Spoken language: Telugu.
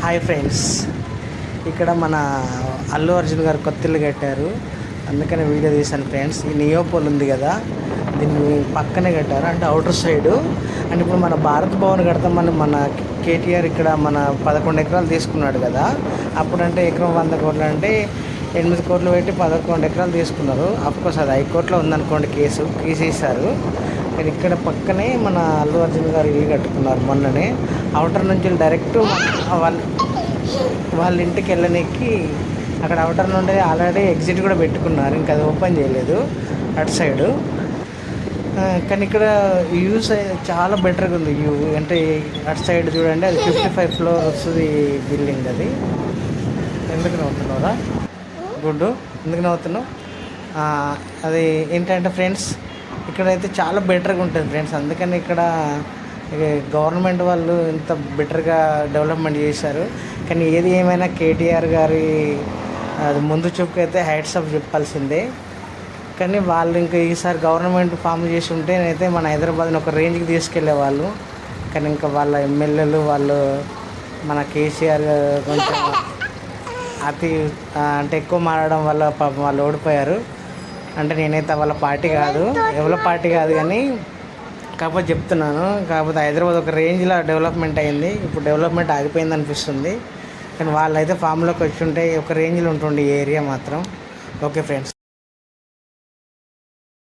హాయ్ ఫ్రెండ్స్, ఇక్కడ మన అల్లు అర్జున్ గారు కొత్త ఇల్లు కట్టారు. అందుకని వీడియో తీశాను ఫ్రెండ్స్. ఈ నియోపోల్ ఉంది కదా, దీన్ని పక్కనే కట్టారు, అంటే అవుటర్ సైడు. అంటే ఇప్పుడు మన భారత్ భవన్ కడతామని మన కేటీఆర్ ఇక్కడ మన 11 ఎకరాలు తీసుకున్నాడు కదా. అప్పుడంటే ఎకరం 100 కోట్లు అంటే 8 కోట్లు పెట్టి 11 ఎకరాలు తీసుకున్నారు. అఫ్కోర్స్ అది హైకోర్టులో ఉందనుకోండి, కేసు తీసేశారు. కానీ ఇక్కడ పక్కనే మన అల్లు అర్జున్ గారు ఇల్లు కట్టుకున్నారు మొన్ననే. అవుటర్ నుంచి డైరెక్ట్ వాళ్ళ ఇంటికి వెళ్ళనీకి అక్కడ అవుటర్ నుండి ఆల్రెడీ ఎగ్జిట్ కూడా పెట్టుకున్నారు, ఇంకా అది ఓపెన్ చేయలేదు అటు సైడు. కానీ ఇక్కడ వ్యూస్ చాలా బెటర్గా ఉంది. వ్యూ అంటే అటు సైడ్ చూడండి, అది 55 ఫ్లోర్ వస్తుంది బిల్డింగ్. అది ఎందుకు నవ్వుతున్నావురా గుడ్డు, ఎందుకు నవ్వుతున్నావు? అది ఏంటంటే ఫ్రెండ్స్, ఇక్కడైతే చాలా బెటర్గా ఉంటుంది ఫ్రెండ్స్. అందుకని ఇక్కడ గవర్నమెంట్ వాళ్ళు ఇంత బెటర్గా డెవలప్మెంట్ చేశారు. కానీ ఏది ఏమైనా కేటీఆర్ గారి అది ముందు చూపుకైతే హైట్స్ ఆఫ్ చెప్పాల్సిందే. కానీ వాళ్ళు ఇంకా ఈసారి గవర్నమెంట్ ఫామ్ చేసి ఉంటే అయితే మన హైదరాబాద్ని ఒక రేంజ్కి తీసుకెళ్లే వాళ్ళు. కానీ ఇంకా వాళ్ళ ఎమ్మెల్యేలు వాళ్ళు మన కేసీఆర్ కొంచెం అంటే ఎక్కువ మారడం వల్ల పాపం వాళ్ళు ఓడిపోయారు. అంటే నేనైతే వాళ్ళ పార్టీ కాదు, ఎవరి పార్టీ కాదు, కానీ కాకపోతే చెప్తున్నాను. కాకపోతే హైదరాబాద్ ఒక రేంజ్లో డెవలప్మెంట్ అయింది. ఇప్పుడు డెవలప్మెంట్ ఆగిపోయింది అనిపిస్తుంది. కానీ వాళ్ళైతే ఫామ్లోకి వచ్చి ఉంటే ఒక రేంజ్లో ఉంటుండే ఈ ఏరియా మాత్రం. Okay friends.